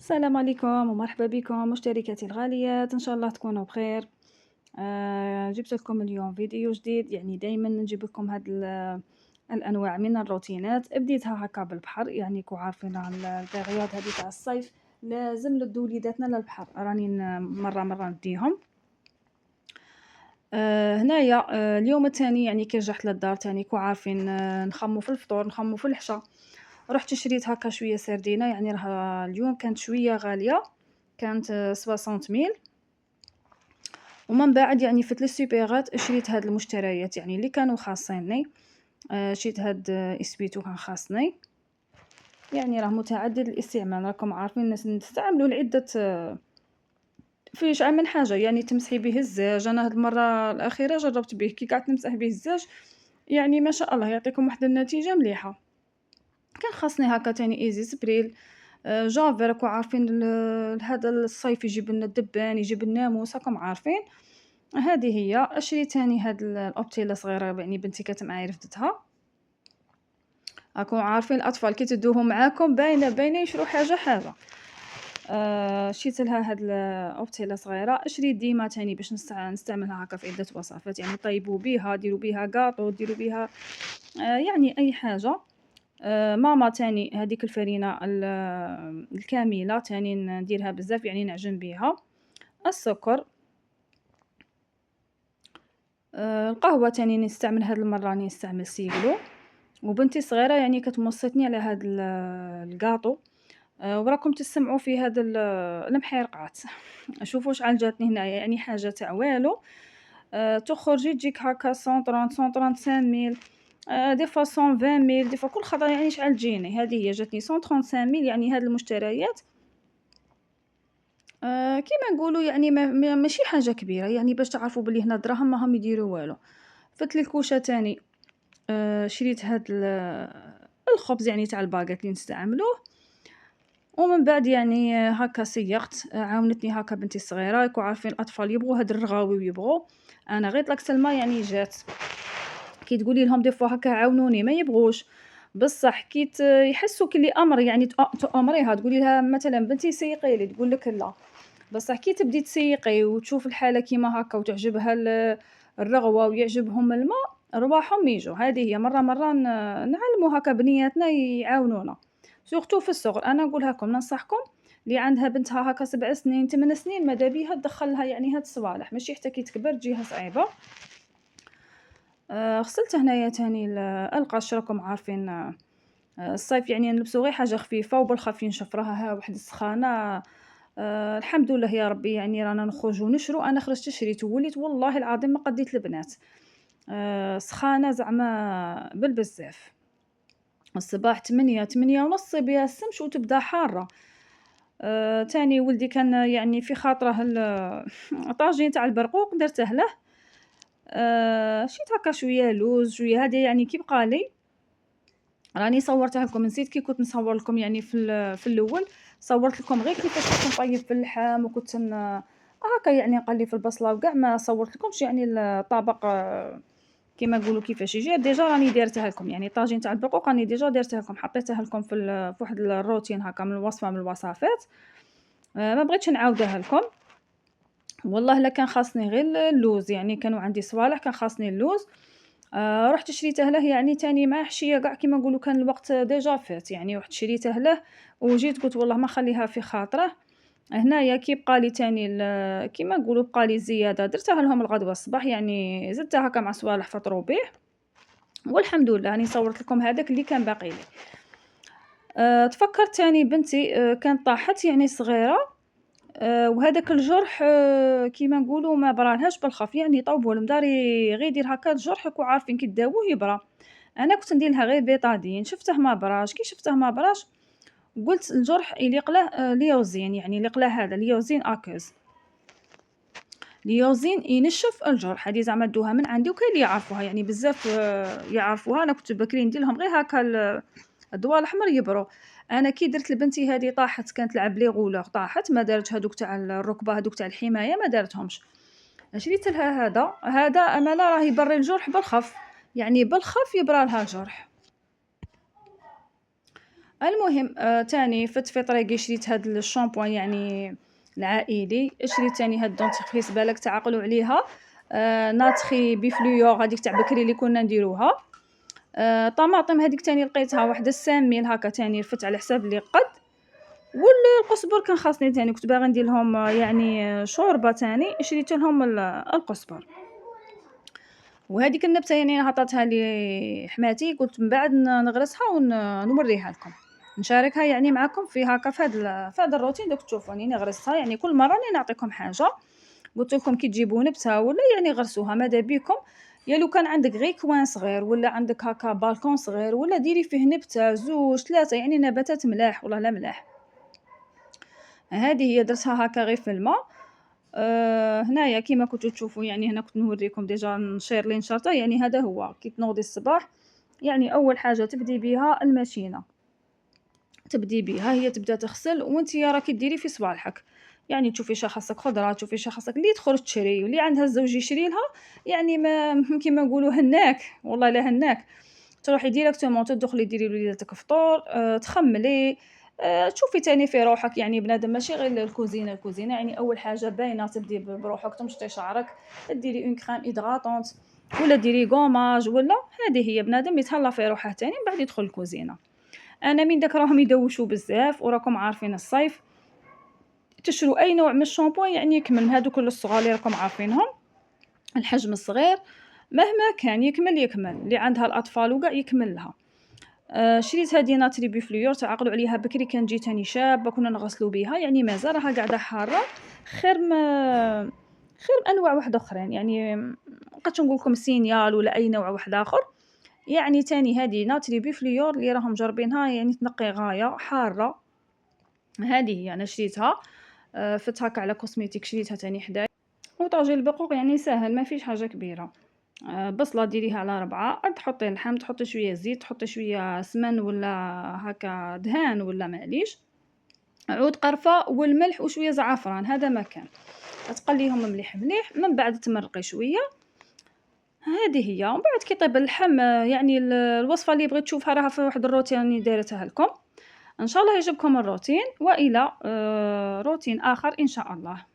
السلام عليكم ومرحبا بكم مشتركاتي الغاليات، إن شاء الله تكونوا بخير. جبت لكم اليوم فيديو جديد، يعني دايما نجيب لكم هاد الأنواع من الروتينات. بديتها هكا بالبحر، يعني كو عارفين البيريود هادي تاع الصيف لازم ندو وليداتنا للبحر، راني مرة نديهم. هنايا اليوم التاني يعني كي رجعت للدار تاني كو عارفين، نخمو في الفطور نخمو في العشاء. رحت شريت هكا شوية سردينة، يعني راها اليوم كانت شوية غالية، كانت 60 ميل. ومن بعد يعني فت للسوبيرات شريت هاد المشتريات يعني اللي كانوا خاصيني. شريت هاد إسبيتو كان خاصني، يعني راه متعدد الاستعمال، راكم عارفين نستعملوه لعدة في شحال من حاجة، يعني تمسحي به الزاج. أنا هاد المرة الأخيرة جربت به كي قعدت نمسح به الزاج، يعني ما شاء الله يعطيكم واحد النتيجة مليحة. كان خاصني هكا تاني إيزي سبريل، جافي راكم عارفين هذا الصيف يجيب لنا الدبان، يجيب الناموس راكم عارفين. هذه هي. شريت تاني هاد الأوبتيلا صغيرة، يعني بنتي كانت معايا رفدتها. راكم عارفين الأطفال كي تدوهم معاكم باينة يشرو حاجة. شريت لها هاد الأوبتيلا صغيرة. شريت ديما تاني باش نستعملها هكا في عدة وصفات، يعني طيبوا بيها، ديروا بيها كاطو، ديروا بيها يعني أي حاجة. ماما تاني هذيك الفرينة الكاملة تاني نديرها بزاف، يعني نعجن بيها. السكر، القهوة تاني نستعمل هاد المرة راني نستعمل سيغلو. وبنتي الصغيرة يعني كتوصيتني على هاد الكاطو. وراكم تسمعوا في هاد المحيرقات. شوفوا شحال جاتني هنايا، يعني حاجة تاع والو. تخرجي تجيك هكا 130 135 ميل، دي فوا 120 ميل، دي فوا كل خطرة يعني شحال تجيني. هذه هي جاتني 135 ميل، يعني هاد المشتريات كيما نقولوا يعني ماشي حاجة كبيرة، يعني باش تعرفوا بلي هنا الدراهم ماهم يديروا والو. فت لي الكوشة تاني. شريت هاد الخبز يعني تاع الباغيت اللي نستعملوه. ومن بعد يعني هكا سيّقت. عاونتني هكا بنتي الصغيرة، راكو عارفين الأطفال يبغوا هاد الرغاوي ويبغوا. أنا غير طلقت الماء يعني جات. كي تقولي لهم دي فوا هكا عاونوني ما يبغوش، بصح كي يحسوا كلي أمر، يعني تأمريها تقولي لها مثلًا بنتي سيقي لي تقول لك لا. بصح كي تبدي تسيقي وتشوف الحالة كيما هكا وتعجبها الرغوة ويعجبهم الماء، رواحهم يجوا. هذه هي. مرة نعلموا هكا بنياتنا يعاونونا، سورتو في الصغر. أنا نقولها لكم ننصحكم اللي عندها بنتها هكا 7 سنين 8 سنين ماذا بيها تدخلها يعني هاد الصوالح، ماشي حتى كي تكبر تجيها صعيبة. غسلت هنايا تاني القش. راكم عارفين الصيف يعني نلبسو غير حاجة خفيفة وبالخف ينشف. راها ها واحد السخانة. الحمد لله يا ربي، يعني رانا نخرجو نشرو. أنا خرجت شريت ووليت والله العظيم ما قديت البنات. سخانة زعما بالبزاف. الصباح 8 8:30 صيب يا السمش وتبدا حارة. تاني ولدي كان يعني في خاطره طاجين تاع البرقوق درته له. شريت هكا شوية لوز شوية هادي يعني كي بقالي. راني صورتها لكم، نسيت كي كنت نصور لكم يعني في الأول. صورت لكم غير كيفاش كنت نطيب في اللحم وكنت هكا يعني نقلي في البصلة وكاع، ما صورت لكمش يعني الطبق. كيما نقولوا كيفاش يجي ديجا راني دارتها لكم، يعني طاجين تاع البرقوق راني ديجا دارتها لكم، حطيتها لكم في واحد الروتين هكا من وصفة من الوصفات. ما بغيتش نعاودها لكم. والله إلا كان خاصني غير اللوز، يعني كانوا عندي صوالح كان خاصني اللوز. رُحت شريته له يعني تاني مع حشية كاع كيما نقولوا كان الوقت ديجا فات، يعني رُحت شريته له وجيت قُلت والله ما نخليها في خاطره. هنايا كي بقى لي تاني كيما نقولوا بقى لي زيادة درتها لهم الغدوة الصباح، يعني زدتها هاكا مع صوالح فطروا به. والحمد لله راني صورت لكم هذاك اللي كان باقي لي. تفكرت تاني بنتي كانت طاحت يعني صغيرة. وهذاك الجرح كيما نقولوا ما برالهاش بالخف، يعني طوبوا المداري غير يدير هكا الجرح راكم عارفين كي تداووه يبرى. أنا كنت ندير لها غير بيتادين، شفته ما براش، كي شفته ما براش قلت الجرح يليق له ليوزين، يعني يليق له هذا ليوزين أكوز. ليوزين ينشف الجرح، هذه زعما دوها من عندي وكاين اللي يعرفوها يعني بزاف يعرفوها. أنا كنت بكري ندير لهم غير هكا الضوا الأحمر يبرو. أنا كي درت لبنتي هذه طاحت كانت تلعب لي غولور طاحت، ما دارتش هادوك تاع الركبة هادوك تاع الحماية ما دارتهمش. شريت لها هذا أمانة راه يبري الجرح بالخف، يعني بالخف يبرى لها الجرح. المهم تاني فت في طريقي شريت هاد الشامبوان يعني العائلي، شريت تاني هاد الدونتيفريس بالاك تعقلوا عليها، ناتري بفلويور هاذيك تاع بكري اللي كنا نديروها، طماطم هاذيك تاني لقيتها وحدة 5 ميل هاكا تاني رفدت على حساب اللي قد، القزبر كان خاصني تاني كنت باغا ندير لهم يعني شوربة تاني، شريت لهم القزبر. وهذيك النبتة يعني عطاتها لي حماتي، قلت من بعد نغرسها نوريها لكم، نشاركها يعني معاكم في هاكا في هذا الروتين دوك تشوفوني نغرسها، يعني كل مرة راني نعطيكم حاجة، قلت لكم كي تجيبوا نبتة ولا يعني غرسوها ماذا بيكم، يا لو كان عندك غير كوان صغير ولا عندك هاكا بالكون صغير ولا ديري فيه نبتة 2 3 يعني نباتات ملاح والله لا ملاح. هذه هي درتها هاكا غير في الماء. هنايا كيما كنتو تشوفوا يعني هنا كنت نوريكم ديجا نشير لي نشرته، يعني هذا هو كي تنوضي الصباح، يعني أول حاجة تبدي بها الماشينة، تبدي بها هي تبدا تغسل وانتيا راكي ديري في صباحك، يعني تشوفي شا خاصك خضرة، تشوفي شا خاصك اللي تخرج تشري واللي عندها الزوج يشري لها، يعني ما كيما نقولوا هناك والله لا هناك، تروحي ديريكتومون تدخلي ديري لوليداتك فطور، تخملي، تشوفي تاني في روحك يعني بنادم ماشي غير الكوزينة يعني أول حاجة باينة تبدي بروحك تمشطي شعرك، ديري اون كريم إيدغاطونت ولا ديري غوماج ولا، هذه هي بنادم يتهلا في روحه تاني من بعد يدخل الكوزينة. أنا من داك راهم يدوشوا بزاف وراكم عارفين الصيف تشرو أي نوع من الشامبوان يعني يكمل هادوك الصغار اللي راكم عارفينهم، الحجم الصغير مهما كان يكمل، اللي عندها الأطفال وكاع يكمل لها. شريت هذه ناتري بفلويور تعقلوا عليها بكري كان جي تاني شابة كنا نغسلوا بها، يعني مازال راها قاعدة حارة، خير خير من أنواع واحد أخرين، يعني مابقيتش نقول لكم سينيال ولا أي نوع واحد آخر، يعني تاني هذه ناتري بفلويور اللي راهم جاربينها يعني تنقي غاية حارة، هذه هي أنا شريتها، فت هاكا على كوسميتيك شريتها تاني حدايا، وطاجين البقوق يعني ساهل ما فيش حاجة كبيرة، بصلة ديريها على 4 تحطي اللحم تحطي شوية زيت تحطي شوية سمن ولا هاكا دهان ولا معليش، عود قرفة والملح وشوية زعفران هذا ما كان، تقليهم مليح مليح من بعد تمرقي شوية، هذه هي. ومن بعد كي يطيب اللحم يعني الوصفة اللي بغيت تشوفها راها في واحد الروتين راني دايرتها لكم، إن شاء الله يعجبكم الروتين وإلى روتين آخر إن شاء الله.